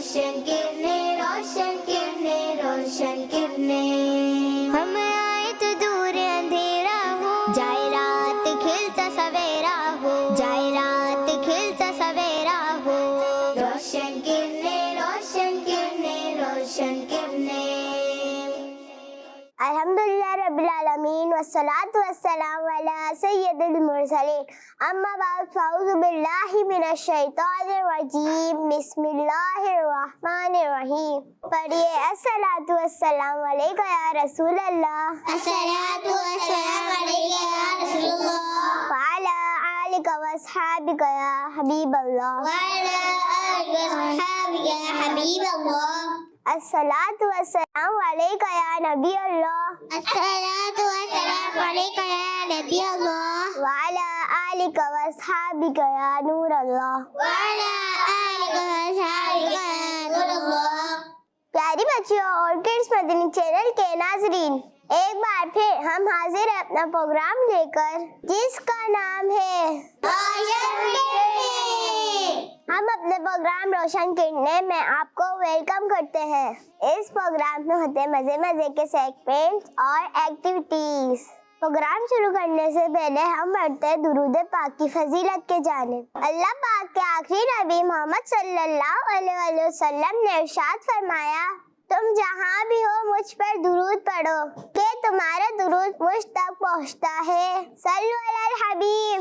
रोशन किरने, रोशन किरने, रोशन किरने। हम आए तो दूर अंधेरा हो, जाए रात खिलता सवेरा हो, जाए रात खिलता सवेरा हो। रोशन किरने, रोशन किरने, रोशन किरने। अल्हम्दुलिल्लाह रब्बिल आलमीन वस्सलातु वस्सलामु अला सय्यदिल मुरसलीन। अम्मा बाद फ़अऊज़ु बिल्लाहि मिनश शैतानिर रजीम। बिस्मिल्लाहिर रहमानिर रहीम। पढ़िए अस्सलातु वस्सलामु अलैका या रसूल अल्लाह। अस्सलातु वस्सलामु अलैका या रसूलल्लाह। व अला आलिका व अस्हाबिका या हबीब अल्लाह। व अला आलिका व अस्हाबिका या हबीब अल्लाह। अस्सलातु वस्सलामु अलैका या नबी अल्लाह। अस्सलातु वस्सलामु अलैका या नबी अल्लाह। व अला आलिका व अस्हाबिका या नूर अल्लाह। व अला आलिका व अस्हाबिका या नूर अल्लाह। प्यारी बच्चियों और किड्स मदनी चैनल के नाजरीन, एक बार फिर हम हाजिर हैं अपना प्रोग्राम लेकर, जिसका नाम है रोशन किरने। हम अपने प्रोग्राम रोशन किरने में आपको वेलकम करते हैं। इस प्रोग्राम में होते हैं मजे मजे के सेगमेंट्स और एक्टिविटीज। प्रोग्राम शुरू करने से पहले हम बढ़ते हैं दुरूद पाक की फजीलत के जानिब। अल्लाह पाक के आखिरी नबी मोहम्मद सल्लल्लाहु अलैहि वसल्लम ने इरशाद फरमाया, तुम जहाँ भी हो मुझ पर दुरूद पढ़ो कि तुम्हारा दुरूद मुझ तक पहुँचता है। सल्लु अलल हबीब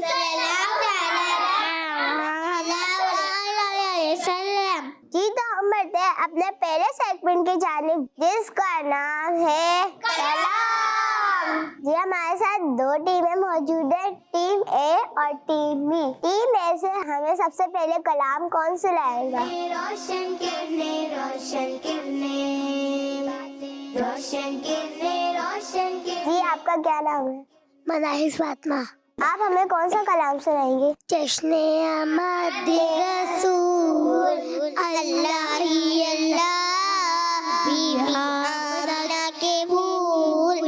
जी। तो हम बढ़ते हैं अपने पहले सेगमेंट की जानिब, जिसका नाम है कलाम। जी हमारे साथ दो टीमें मौजूद है, टीम ए और टीम बी। टीम ए से हमें सबसे पहले कलाम कौन सुनाएगा? रोशन किरने, रोशन किरने, रोशन किरने, रोशन किरने। जी आपका क्या नाम है? मनाहिस फातिमा। आप हमें कौन सा कलाम सुनाएंगे? जश्ने आमद रसूल अल्लाह ही अल्लाह, बीबी आमना के फूल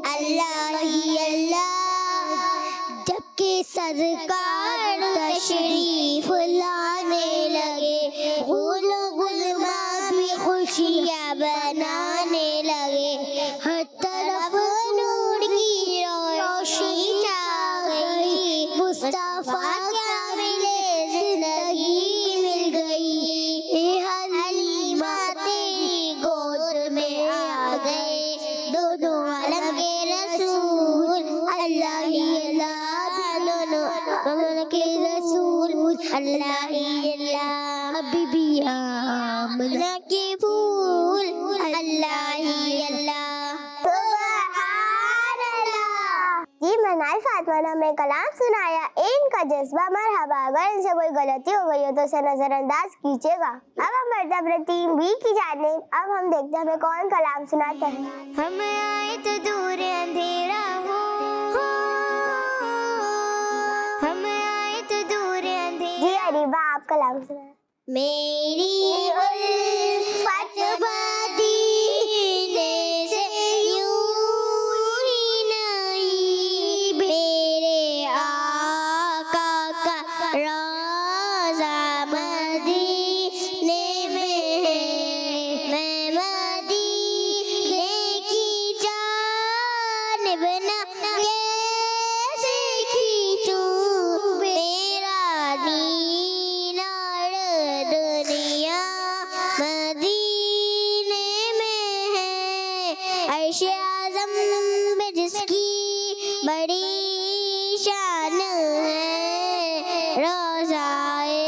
अल्लाह ही अल्लाह, जबकि सरकार तशरीफ लाने लगे, गुल गुलमा भी खुशियाँ बनाने लगे, हर तरफ नूर की रोशनी छा गई, मुस्तफा क्या मिले जिंदगी मिल गई, हलीमा तेरी गोद में आ गए, दोनों आलम के रसूल अल्लाह ही अल्लाह, दोनों के रसूल अल्लाह ही अल्लाह, बीबी आमना के फूल अल्लाह ही अल्लाह। सुभान अल्लाह। जी मनाई फातिमा ने हमें कलाम सुनाया, इनका जज्बा मरहबा। अगर इनसे कोई गलती हो गई हो तो उसे नजरअंदाज कीजिएगा। अब हम बढ़ते अपने टीम बी की जानिब। अब हम देखते हैं हमें कौन कलाम सुनाता है। हम आए तो दूर अंधेरा हो, हम आए तो दूर अंधेरा। जी अरीबा आप कलाम सुनाए। मेरी उल्फत मदीने से यूं ही नहीं, मेरे आका का रोज़ा मदीने में है, मैं मदीने की जानिब ना कैसे खींचूं, मेरा दीनार दुनिया मदीने में है, अर्श आज़म में जिसकी बड़ी शान है, रोज़ाए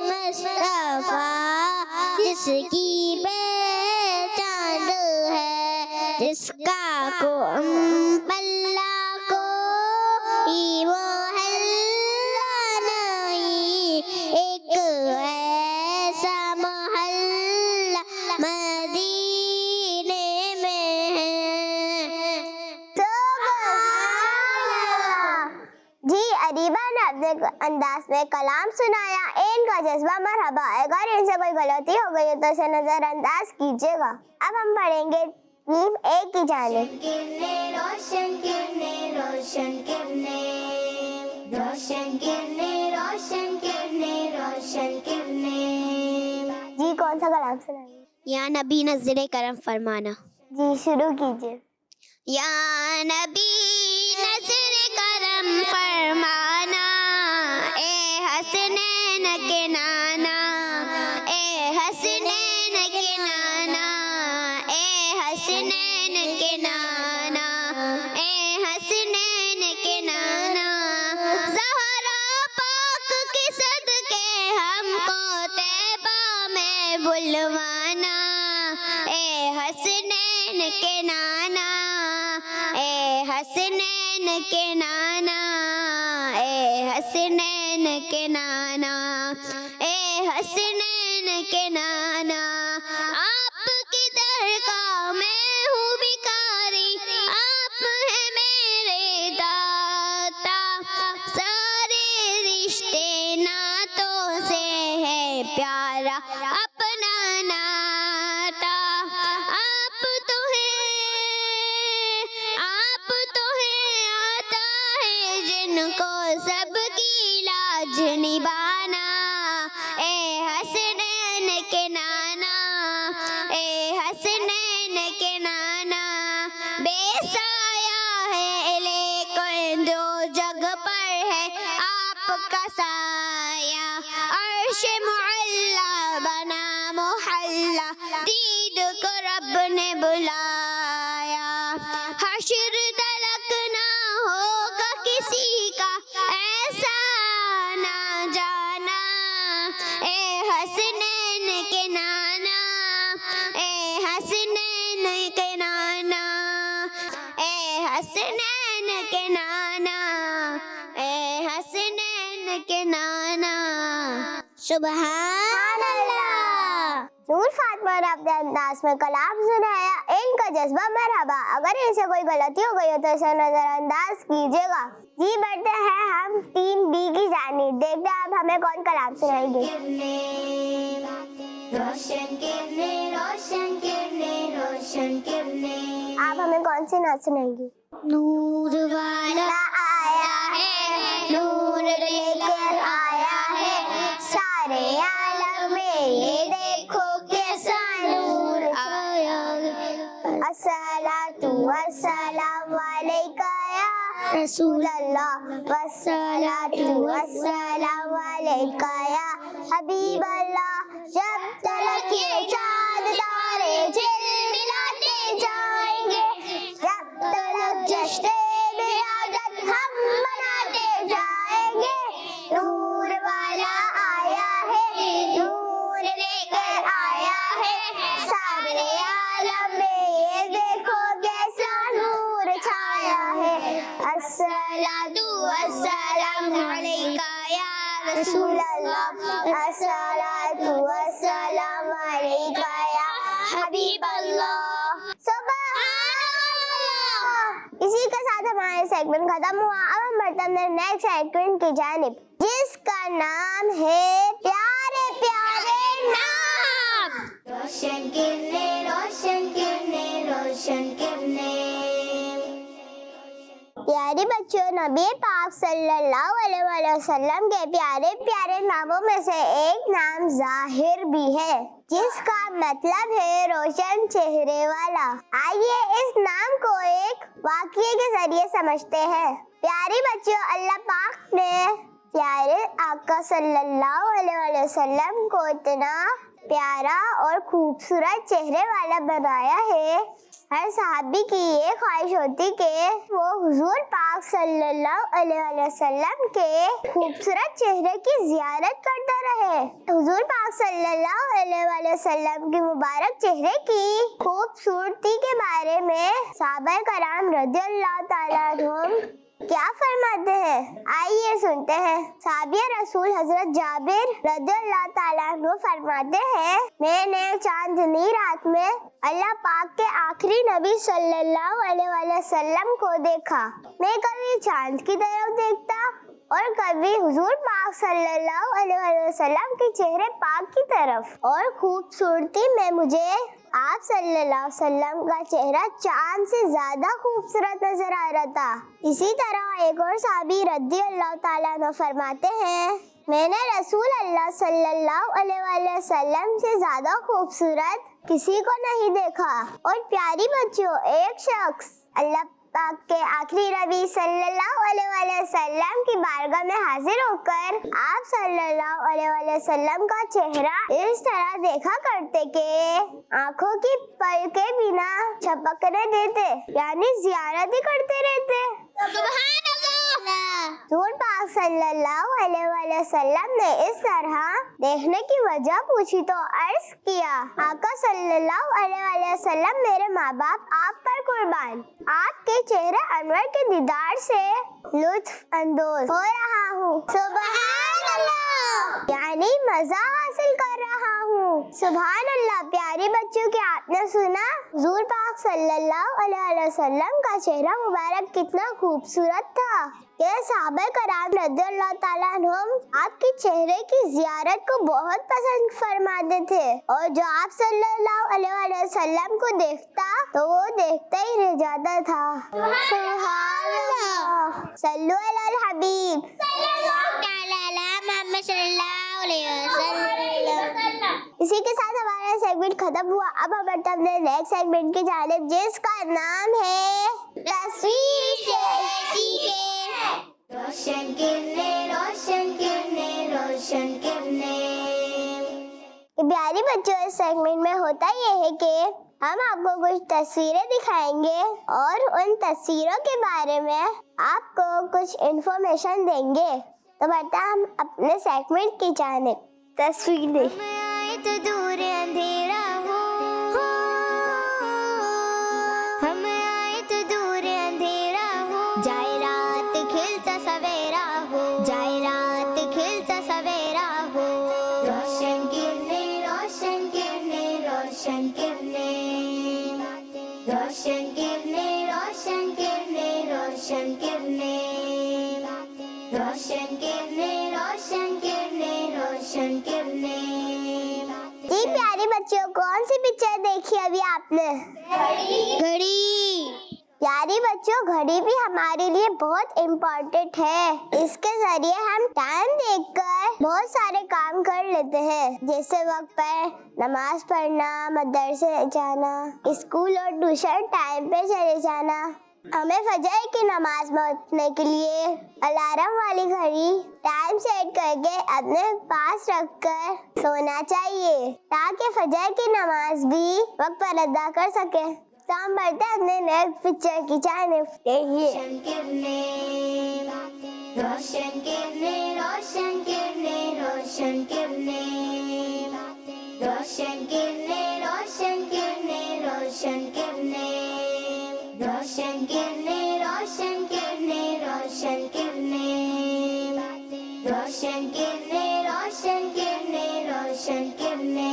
मुस्तफ़ा जिसकी पहचान है, जिसका पल्ला कोई मोहल्ला नहीं, एक ऐसा मोहल्ला मदीने में है। जी अरीबा ने अपने अंदाज में कलाम सुनाया, इनका जज्बा मरहबा। अगर इनसे कोई गलती हो गई हो तो इसे नजरअंदाज कीजिएगा। अब हम पढ़ेंगे टीम ए की जानिब। रोशन किरने, रोशन किरने, रोशन किरने, रोशन किरने, रोशन किरने। जी जी कौन सा कलाम सुनाएंगे? या नबी नज़रे करम फरमाना। जी शुरू कीजिए। या नबी नज़रे करम फरमाना, ए हसनैन के नाना, ए हसनैन के नाना, ए हसनैन के नाना, ए हसनैन के नाना। ज़हरा पाक के सदके हमको तैबा में बुलवाना, ए हसनैन के नाना, ए हसनैन के नाना, ए हसनैन के नाना, ए हसनैन के नाना। आपकी दरगाह में हूँ भिखारी, आप हैं मेरे दाता, सारे रिश्ते नातों से है प्यारा अपना नाता। आप तो हैं आता है जिनको सबकी लाज निभाना, ए हसनैन के नाना, ए हसनैन के नाना। बेसाया है लेकिन दो जग पर है आपका साया, अर्श मुअल्ला बना मोहल्ला, दीद को रब ने बुलाया। हश्र तलक ना होगा किसी का ऐसा ना जाना, ए हसनैन के नाना, ए हसनैन के नाना, ए हसनैन के नाना, ए हसनैन के नाना। सुभान अल्लाह। नूर फातिमा ने अपने अंदाज में कलाम सुनाया, इनका जज्बा मरहबा। अगर इनसे कोई गलती हो गई हो तो इसे नजरअंदाज कीजिएगा। जी बढ़ते हैं हम 3B की जानिब। देखते हैं अब हमें कौन कलाम सुनाएंगे। रोशन किरने, रोशन किरने, रोशन किरने। आप हमें कौन सी नात सुनाएंगी? नूर वाला आया है, नूर लेकर आया है, सारे आलम में ये देखो कैसा नूर आया। अस्सलातु वस्सलाम अलैका या रसूल अल्लाह, वस्सलातु वस्सलाम अलैका या हबीब अल्लाह। जब तलक ये चाँद तारे झिलमिलाते जाएंगे, जब तलक जश्न विलादत हम मनाते जाएंगे। नूर वाला आया है, नूर लेकर आया है, सारे आलम में ये देखो कैसा नूर छाया है। अस्सलातु वस्सलामु अलैका या रसूल अल्लाह, अस्सलातु वस्सलामु अलैका या हबीब अल्लाह। सुभान अल्लाह। इसी के साथ हमारा सेगमेंट खत्म हुआ। अब हम बढ़ते हैं नेक्स्ट सेगमेंट की जानिब, जिसका नाम है प्यारे प्यारे नाम। रोशन किरने, रोशन किरने, रोशन किरने। प्यारे बच्चों, नबी पाक सल्लल्लाहु अलैहि वसल्लम के प्यारे प्यारे नामों में से एक नाम जाहिर भी है, जिसका मतलब है रोशन चेहरे वाला। आइए इस नाम को एक वाक़ये के जरिए समझते हैं। प्यारे बच्चों, अल्लाह पाक ने प्यारे आका सल्लल्लाहु अलैहि वसल्लम को इतना प्यारा और खूबसूरत चेहरे वाला बनाया है। हर सहाबी की ये ख्वाहिश होती कि वो हुजूर पाक सल्लल्लाहु अलैहि वसल्लम के खूबसूरत चेहरे की ज़ियारत करता रहे। हुजूर पाक सल्लल्लाहु अलैहि वसल्लम की मुबारक चेहरे की खूबसूरती के बारे में सहाबा कराम रज़ियल्लाहु ताला अन्हुम क्या फरमाते हैं, आइए सुनते हैं। साबिया रसूल हजरत जाबिर रज़ियल्लाहु ताला अन्हु फरमाते हैं, मैंने चांदनी रात में अल्लाह पाक के आखिरी नबी सल्लल्लाहु अलैहि वसल्लम को देखा। मैं कभी चांद की तरफ देखता और कभी हुजूर पाक सल्लल्लाहु अलैहि वसल्लम के चेहरे पाक की तरफ, और खूबसूरती में मुझे आप सल्लल्लाहु अलैहि वसल्लम का चेहरा चांद से ज्यादा खूबसूरत नजर आ रहा था। इसी तरह एक और साहबी रज़ियल्लाहु ताला अन्हु फरमाते हैं, मैंने रसूल अल्लाह सल्लल्लाहु अलैहि वसल्लम से ज्यादा खूबसूरत किसी को नहीं देखा। और प्यारी बच्चों, एक शख्स अल्लाह पाक के आखिरी नबी सल्लल्लाहु अलैहि वसल्लम की बारगाह में हाजिर होकर आप सल्लल्लाहु अलैहि वसल्लम का चेहरा इस तरह देखा करते कि आंखों की पलके बिना झपकने देते, यानी जियारत ही करते रहते। सुभान अल्लाह। रसूल पाक सल्लल्लाहु अलैहि वसल्लम ने इस तरह देखने की वजह पूछी तो अर्ज किया, आका सल्लल्लाहु अलैहि वसल्लम, मेरे माँ बाप आप पर कुर्बान, आपके चेहरे अनवर के दीदार से लुत्फ अंदोज हो रहा हूँ। सुभान अल्लाह, यानी मजा हासिल कर रहा हूँ। सुभान अल्लाह। प्यारे बच्चों, के आपने सुना हुजूर पाक सल्लल्लाहु अलैहि वसल्लम का चेहरा मुबारक कितना खूबसूरत था। ये सहाबा कराम रज़ियल्लाहु ताला अन्हुम आपके चेहरे की जियारत को बहुत पसंद फरमाते थे, और जो आप सल्लल्लाहु अलैहि वसल्लम को देखता तो वो देखता ही रह जाता था। सुभान अल्लाह। सल्लु अलल हबीब सल्लल्लाहु अलैहि वसल्लम। इसी के साथ हमारा सेगमेंट खत्म हुआ। अब हम बढ़ते हैं नेक्स्ट सेगमेंट की जानिब, जिसका नाम है तस्वीर से सीखे। रोशन किरने, रोशन किरने, रोशन किरने। प्यारी बच्चों, इस सेगमेंट में होता ये है कि हम आपको कुछ तस्वीरें दिखाएंगे और उन तस्वीरों के बारे में आपको कुछ इन्फॉर्मेशन देंगे। तो बढ़ते हैं हम अपने सेगमेंट की जानिब। तस्वीर देखिए। तो दूर अंधेरा हो, हम आए तो दूर अंधेरा हो, जाए रात खिलता सवेरा हो, जाए रात खिलता सवेरा हो। रोशन किरने, रोशन किरने, रोशन किरने, रोशन किरने, रोशन किरने, रोशन किरने, रोशन किरने, रोशन किरने, रोशन किरने। जी प्यारे बच्चों, कौन सी पिक्चर देखी अभी आपने? घड़ी। प्यारे बच्चों, घड़ी भी हमारे लिए बहुत इम्पोर्टेंट है। इसके जरिए हम टाइम देखकर बहुत सारे काम कर लेते हैं, जैसे वक्त पर नमाज पढ़ना, मदरसे जाना, स्कूल और ट्यूशन टाइम पे चले जाना। हमें फजर की नमाज में उठने के लिए अलार्म वाली घड़ी टाइम सेट करके अपने पास रखकर सोना चाहिए, ताकि फजर की नमाज भी वक्त पर अदा कर सके। तो हम बढ़ते हैं अपने नेक्स्ट पिक्चर की जानिब। रोशन किरने, रोशन किरने, रोशन किरने, रोशन किरने, रोशन किरने, रोशन किरने, रोशन किरने, रोशन किरने, रोशन किरने, रोशन किरने, रोशन किरने, रोशन किरने, रोशन किरने,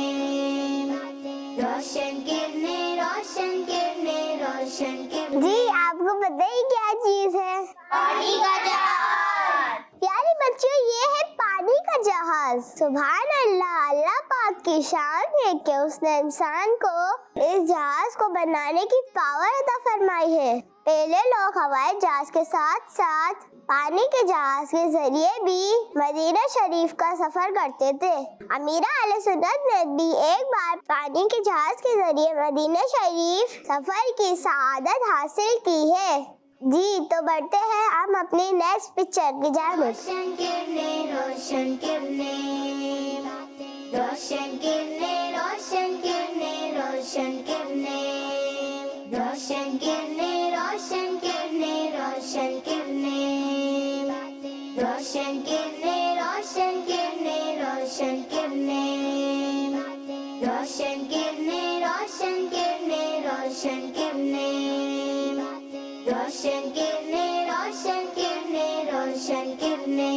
रोशन किरने, रोशन किरने, रोशन किरने। जी, आपको पता ही क्या चीज है? पानी का जहाज। प्यारे बच्चों, ये है पानी का जहाज। सुभान अल्लाह, अल्लाह पाक की शान है कि उसने इंसान को इस जहाज को बनाने की पावर अता फरमाई है। पहले लोग हवाई जहाज के साथ साथ पानी के जहाज के जरिए भी मदीना शरीफ का सफर करते थे। अमीरा अहले सुन्नत ने भी एक बार पानी के जहाज के जरिए मदीना शरीफ सफर की सआदत हासिल की है। जी, तो बढ़ते हैं हम अपनी नेक्स्ट पिक्चर की जानिब। रोशन किरने, रोशन किरने, रोशन किरने, रोशन किरने, रोशन किरने, रोशन किरने, रोशन किरने, रोशन किरने, रोशन किरने, रोशन किरने, रोशन किरने, रोशन किरने, रोशन किरने, रोशन किरने, रोशन किरने, रोशन किरने, रोशन किरने।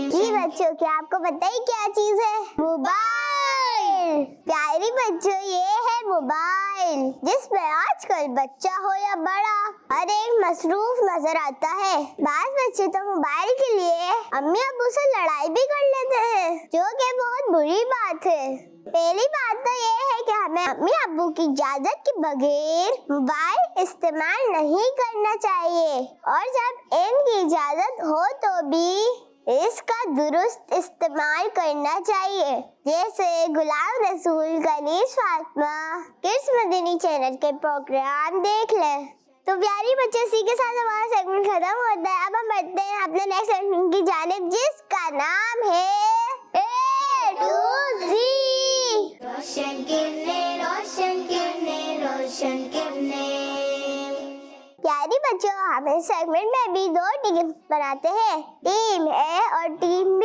जी बच्चों, क्या आपको पता ही क्या चीज है? मोबाइल। प्यारी बच्चों, ये है मोबाइल, जिसमें आजकल बच्चा हो या बड़ा हर एक मसरूफ नजर आता है। बास बच्चे तो मोबाइल के लिए अम्मी अब्बू से लड़ाई भी कर लेते हैं, जो कि बहुत बुरी बात है। पहली बात तो ये है कि हमें अम्मी अब्बू की इजाजत के बगैर मोबाइल इस्तेमाल नहीं करना चाहिए, और जब इनकी इजाजत हो तो भी इसका दुरुस्त इस्तेमाल करना चाहिए। जैसे गुलाम रसूल कनीज फातिमा किड्स मदनी चैनल के प्रोग्राम देख लें। तो प्यारी बच्चे, इसी के साथ हमारा सेगमेंट खत्म होता है। अब हम बढ़ते हैं अपने नेक्स्ट सेगमेंट की जानिब, जिसका नाम है A to Z। रोशन किरणें, रोशन किरणें, रोशन किरणें। प्यारी बच्चों, हम इस सेगमेंट में भी दो टीम बनाते हैं, टीम A और टीम B,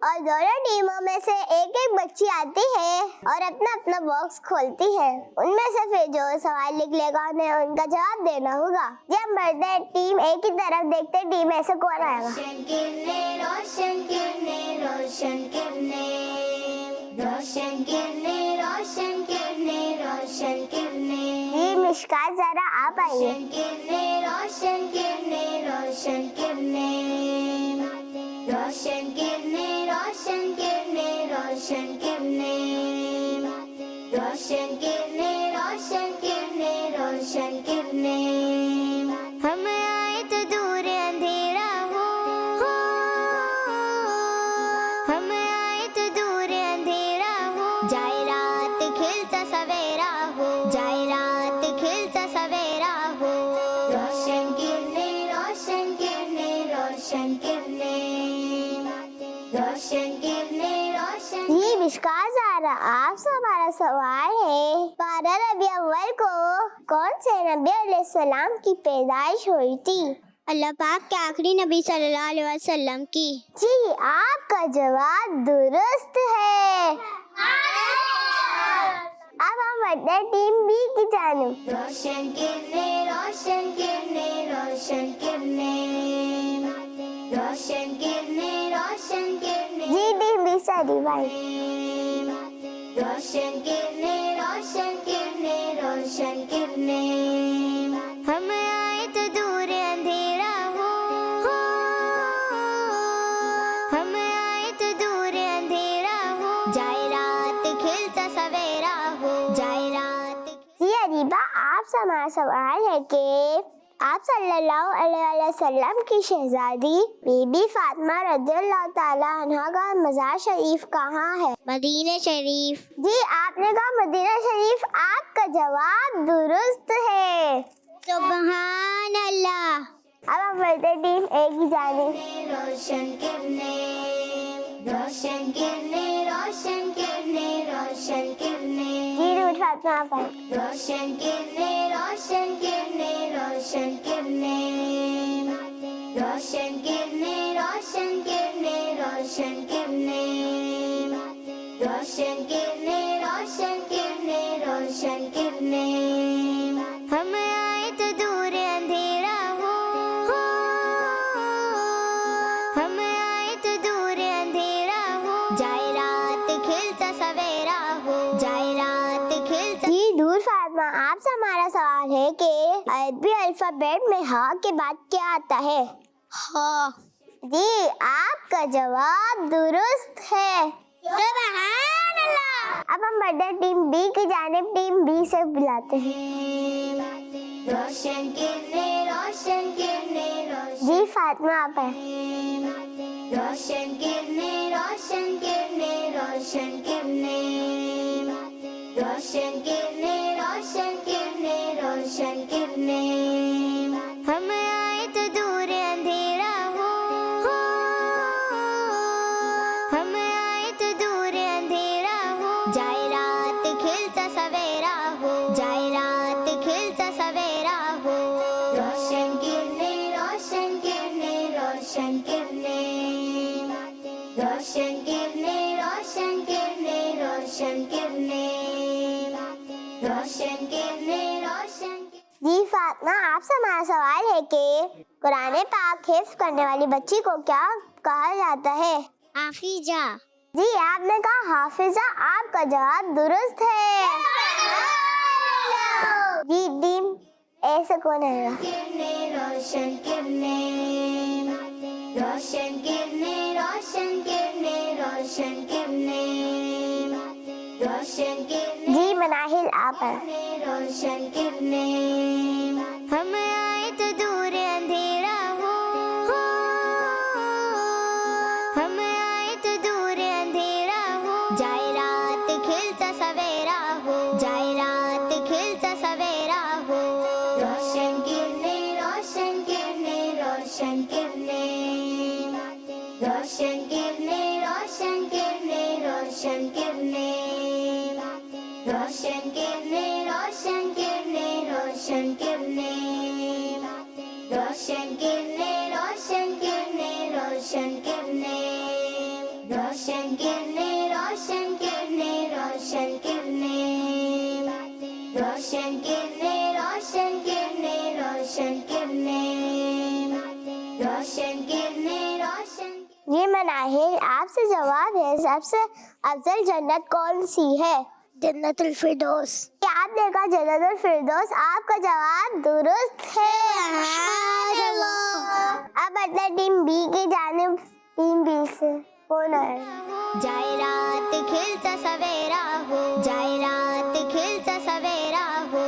और दोनों टीमों में से एक एक बच्ची आती है और अपना अपना बॉक्स खोलती है। उनमें से फिर जो सवाल निकलेगा उन्हें उनका जवाब देना होगा। जब बढ़ते हैं टीम A की तरफ, देखते हैं टीम A से कौन आएगा। रोशन किरणें, रोशन किरणें, रोशन किरणें, रोशन किरणें, रोशन किरणें, रोशन किरणें। जी मिशका, जरा आप आइए। रोशन किरणें, रोशन किरणें, रोशन किरणें, रोशन किरणें, रोशन किरणें, रोशन किरणें, रोशन किरणें, रोशन किरणें, रोशन किरणें। हम आए तो दूर अंधेरा हो, हम आए तो दूर अंधेरा हो, जाए रात खिलता सवेरा हो, जाए रात खिलता सवेरा हो। रोशन किरणें, रोशन किरणें, रोशन किरणें, रोशन किरणें, रोशन। जी मिशका, जरा आपसे हमारा सवाल है, 12 रबी अव्वल को कौन से नबी अलैहिस्सलाम की पैदाइश हुई थी? अल्लाह पाक के आखिरी नबी सल्लल्लाहु अलैहि वसल्लम की। जी, आपका जवाब दुरुस्त है। अब हम बढ़ते हैं टीम B की जानिब। रोशन किरणें, रोशन किरणें, रोशन किरणें, रोशन किरणें, रोशन किरणें। जी टीम B सारी भाई। रोशन किरणें, रोशन किरणें, रोशन किरणें। हम आए तो दूर अंधेरा हो, हम आए तो दूर अंधेरा हो, जाए रात खिलता सवेरा हो, जाए रात। जी अरीबा, आपसे हमारा सवाल है कि आप सल्लल्लाहु अलैहि वसल्लम की शहजादी बीबी फातिमा रज़ियल्लाहु ताला अन्हा का मज़ार शरीफ कहाँ है? मदीना शरीफ। जी, आपने कहा मदीना शरीफ। आपका जवाब दुरुस्त है। सुभान अल्लाह। अब हम बढ़ते हैं टीम A की जानिब। रोशन किरणें, रोशन किरणें, रोशन किरणें, रोशन किरणें। जी रूट फातिमा आप आए। रोशन किरणें, रोशन किरणें, रोशन किरणें, रोशन किरणें, रोशन किरणें, रोशन किरणें, रोशन किरणें, रोशन किरणें, रोशन किरणें। हम आए तो दूर अंधेरा हो, हम आए तो दूर अंधेरा हो, जाए रात खिलता सवेरा हो, जाए रात खिलता। जी दूर फातिमा, आपसे हमारा सवाल है कि अरबी अल्फाबेट में हा के बाद क्या आता है? हाँ। जी, आपका जवाब दुरुस्त है। सुभान अल्लाह। अब हम बढ़ते हैं टीम B की जानिब। टीम B से बुलाते हैं। रोशन किरणें, रोशन किरणें, रोशन। जी फातिमा आप है। रोशन किरणें, रोशन किरणें, रोशन किरणें, रोशन किरणें, रोशन किरणें, रोशन किरणें। हम आए तो दूर अंधेरा हो, हम आए तो दूर अंधेरा हो, जाए रात खिलता सवेरा हो, जाए रात खिलता सवेरा हो। रोशन किरणें, रोशन किरणें, रोशन किरणें, रोशन किरणें, रोशन किरणें, रोशन किरणें, रोशन किरणें, रोशन। जी फातिमा, आपसे हमारा सवाल है कि कुरान पाक हिफ्ज करने वाली बच्ची को क्या कहा जाता है? हाफिजा। जी, आपने कहा हाफिजा। आपका जवाब दुरुस्त है। जी टीम A से कौन आएगा? रोशन किरणें, रोशन किरणें, रोशन किरणें, रोशन किरणें, रोशन किरणें। जी मनाहिल आप हैं। रोशन किरणें। हम आए तो दूर अंधेरा हो, रोशन किरणें, रोशन किरणें, रोशन किरणें, रोशन किरणें, रोशन किरणें, रोशन किरणें, रोशन किरणें, रोशन किरणें, रोशन किरणें, रोशन किरणें, रोशन किरणें, रोशन किरणें, रोशन किरणें, रोशन। ये मनाहिल आपसे जवाब है, सबसे अफजल जन्नत कौन सी है? जन्नतुल फिरदौस। आपने कहा जन्नतुल फिरदौस, आपका जवाब दुरुस्त है। अब मतलब टीम बी की जानिब, टीम बी से कौन है? जाए रात खिलता सवेरा हो, जाए रात खिलता सवेरा हो,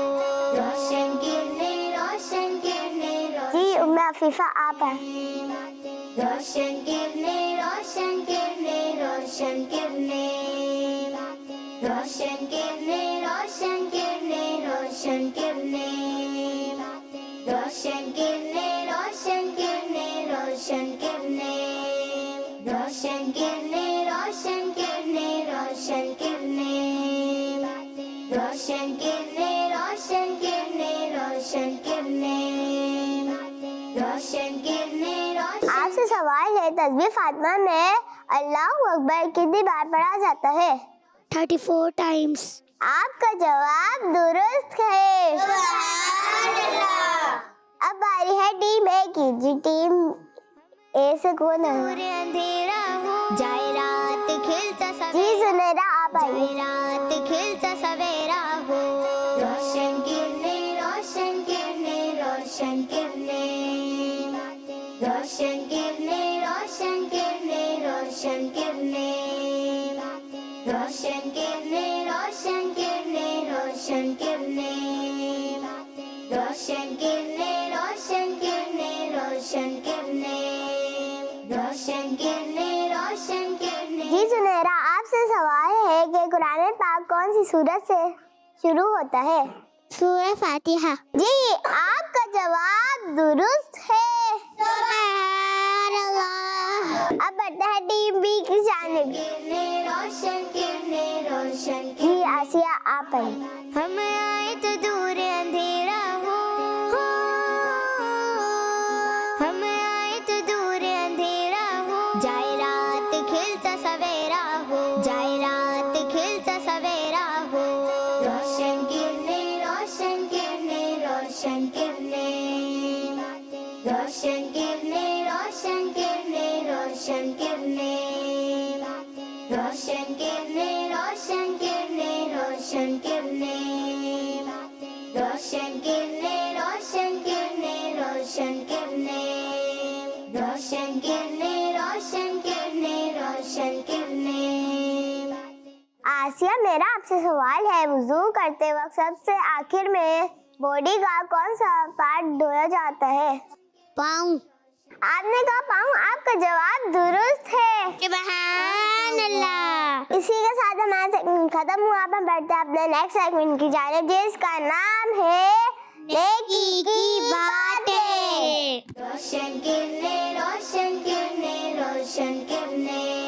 रोशन किरणें, रोशन किरणें, जी उम्मे अफीफा आप हैं। रोशन किरणें, रोशन किरणें, रोशन किरणें, रोशन किरणें, रोशन किरणें, रोशन किरणें, रोशन किरणें, रोशन किरणें, रोशन किरणें, रोशन किरणें, रोशन किरणें, रोशन किरणें, रोशन किरणें, रोशन किरणें, रोशन किरणें, रोशन किरणें, रोशन। आपसे सवाल है, तस्बीह फातिमा में अल्लाहू अकबर कितनी बार पढ़ा जाता है? 34 टाइम्स। आपका जवाब दुरुस्त है। अब बारी है टीम ए की। जी टीम ए से कौन है? अंधेरा हो, जाए रात खिलता जी सवेरा, सुनहरा आप जाए आइए। रात खिलता सवेरा हो, रोशन किरणें, रोशन किरणें, रोशन किरणें, रोशन किरणें, रोशन किरणें, रोशन किरणें, रोशन किरणें, रोशन किरणें, रोशन किरणें, रोशन किरणें, रोशन किरणें, रोशन किरणें, रोशन किरणें, रोशन किरणें। जी सुनहरा आपसे सवाल है कि कुरान पाक कौन सी सूरत से शुरू होता है? सूरह फातिहा। जी आपका जवाब दुरुस्त है। सुभान अल्लाह। अब बढ़ता है टीम बी की जानिब। रोशन किरणें, रोशन जी आसिया आप हैं। हम आए तो दूर अंधेरा हो, हम आए तो दूर अंधेरा हो, जाए रात खिलता सवेरा हो, जाए रात खिलता सवेरा हो, रोशन किरणें, रोशन किरणें, रोशन किरणें, रोशन किरणें, रोशन किरणें, रोशन किरणें, रोशन किरणें, रोशन किरणें, रोशन किरणें, रोशन किरणें, रोशन किरणें, रोशन किरणें, रोशन किरणें, रोशन किरणें, रोशन किरणें। आसिया मेरा आपसे सवाल है, वुजू करते वक्त सबसे आखिर में बॉडी का कौन सा पार्ट धोया जाता है? पाँव। आपने कहा पाँव, आपका जवाब दुरुस्त है। सुभान अल्लाह। इसी के साथ हमारा सेगमेंट खत्म हुआ। अब हम बढ़ते हैं अपने नेक्स्ट सेगमेंट की जानिब, जिसका नाम है नेकी की बातें। रोशन किरणें, रोशन किरणें, रोशन किरणें।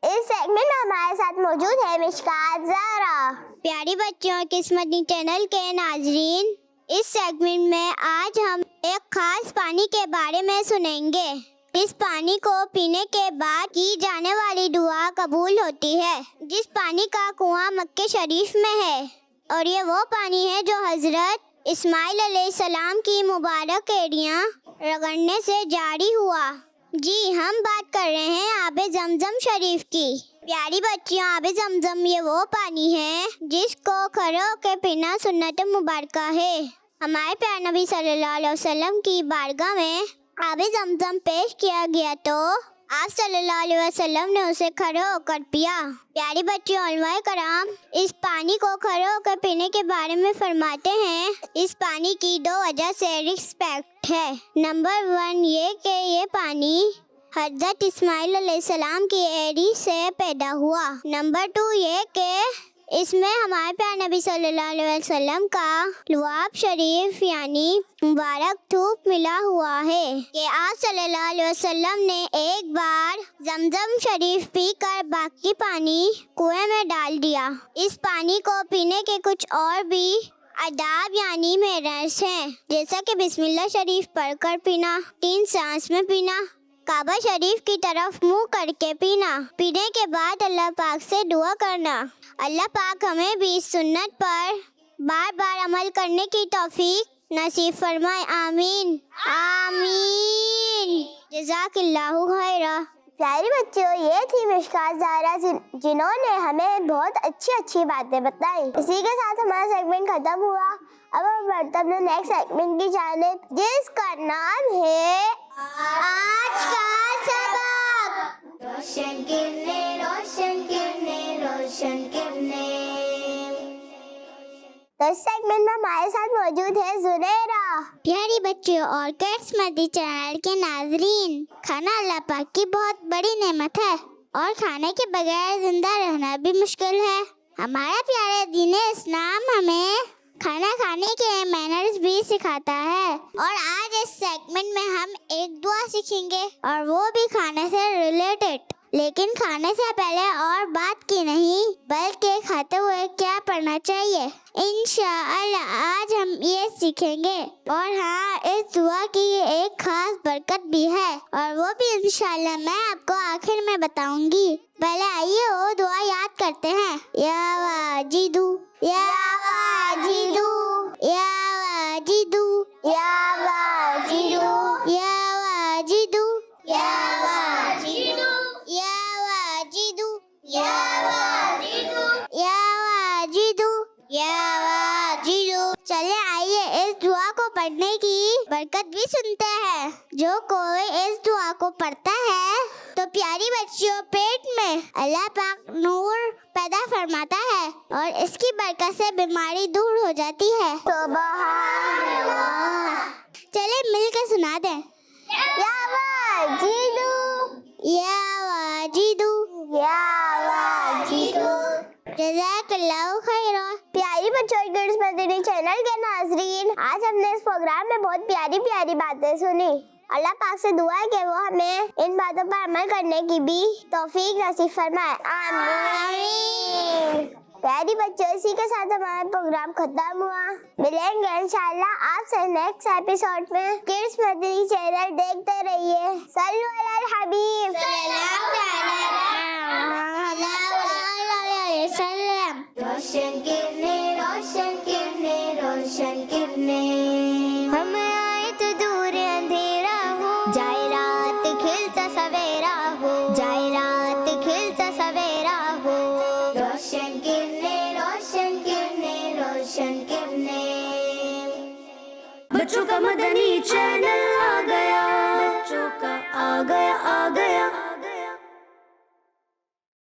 इस सेगमेंट में हमारे साथ मौजूद है मिशकात ज़हरा। प्यारी बच्चों, किस्मती चैनल के नाजरीन, इस सेगमेंट में आज हम एक खास पानी के बारे में सुनेंगे। इस पानी को पीने के बाद की जाने वाली दुआ कबूल होती है। जिस पानी का कुआं मक्के शरीफ में है, और ये वो पानी है जो हजरत इस्माइल अलैहिस्सलाम की मुबारक एड़ियां रगड़ने से जारी हुआ। जी हम बात कर रहे हैं आबे जमजम शरीफ की। प्यारी बच्चियों, आबे जमजम ये वो पानी है जिसको खड़े होकर पीना सुन्नत मुबारका है। हमारे प्यारे नबी सल्लल्लाहु अलैहि वसल्लम की बारगाह में आबे जमजम पेश किया गया तो आप सल्लल्लाहु अलैहि वसल्लम ने उसे खड़े होकर पिया। प्यारी बच्चियों, उलमाए कराम इस पानी को खड़े होकर पीने के बारे में फरमाते हैं, इस पानी की दो वजह से रिस्पेक्ट है। नंबर 1 ये कि ये पानी हज़रत इस्माइल अलैहिस्सलाम की एड़ी से पैदा हुआ। नंबर 2 ये कि इसमें हमारे प्यारे नबी सल्लल्लाहु अलैहि वसल्लम का लुआब शरीफ यानी मुबारक धूप मिला हुआ है कि आप सल्लल्लाहु अलैहि वसल्लम ने एक बार जमजम शरीफ पीकर बाकी पानी कुएं में डाल दिया। इस पानी को पीने के कुछ और भी आदाब यानी मैनर्स हैं, जैसा कि बिस्मिल्लाह शरीफ पढ़कर पीना, 3 सांस में पीना, काबा शरीफ की तरफ मुंह करके पीना, पीने के बाद अल्लाह पाक से दुआ करना। अल्लाह पाक हमें भी इस सुन्नत पर बार बार अमल करने की तौफीक नसीब फरमाए। आमीन आमीन। जज़ाकल्लाहु खैरा। प्यारे बच्चों, ये थी मिशकात ज़हरा जिन्होंने हमें बहुत अच्छी बातें बताई। इसी के साथ हमारा सेगमेंट खत्म हुआ। अब हम बढ़ते अपने नेक्स्ट सेगमेंट की जानिब, जिसका नाम है आज का सबक। रोशन किरने रोशन किरने रोशन किरने। तो इस सेगमेंट में हमारे साथ मौजूद है जुनैरा। प्यारी बच्चों और किड्स मदी चैनल के नाजरीन, खाना अल्लाह पाक की बहुत बड़ी नेमत है और खाने के बगैर जिंदा रहना भी मुश्किल है। हमारा प्यारा दीन इस्लाम हमें खाना खाने के मैनर्स भी सिखाता है और आज इस सेगमेंट में हम एक दुआ सीखेंगे और वो भी खाने से रिलेटेड। लेकिन खाने से पहले और बात की नहीं बल्कि खाते हुए क्या पढ़ना चाहिए, इंशाअल्लाह आज हम ये सीखेंगे। और हाँ, इस दुआ की एक खास बरकत भी है और वो भी इंशाअल्लाह मैं आपको आखिर में बताऊंगी। पहले आइए वो दुआ याद करते हैं। या वाजिदू या वाजिदू या वाजिदू या वाजिदू या वाजिदू या वाजिदू या वाजिदू या वाजिदू या वाजिदू या वाजिदू। चले आइए इस दुआ को पढ़ने की बरकत भी सुनते हैं। जो कोई इस दुआ को पढ़ता है तो प्यारी बच्चियों पेट में अल्लाह पाक नूर पैदा फरमाता है और इसकी बरकत से बीमारी दूर हो जाती है। सुभान अल्लाह। चले मिलकर सुना दें। या वाजिदू या वाजिदू या वाजिदू। जज़ाकल्लाहु खैरा। प्यारी बच्चों किड्स मदनी चैनल के नाजरीन, आज हमने इस प्रोग्राम में बहुत प्यारी बातें सुनी। अल्लाह पाक से दुआ है कि वो हमें इन बातों पर अमल करने की भी तौफीक नसीब फरमाए। आमीन। प्यारी बच्चों, इसी के साथ हमारा प्रोग्राम खत्म हुआ। मिलेंगे इंशाल्लाह आपसे नेक्स्ट एपिसोड में। किड्स मदनी चैनल देखते रहिए। सल्लु अलल हबीब। रोशन किरने रोशन किरने रोशन किरने। हम आए तो दूर अंधेरा हो, जाए रात खिलता सवेरा हो, जाए रात खिलता सवेरा हो। रोशन किरने रोशन किरने रोशन किरने। बच्चों का मदनी चैनल आ गया, बच्चों का आ गया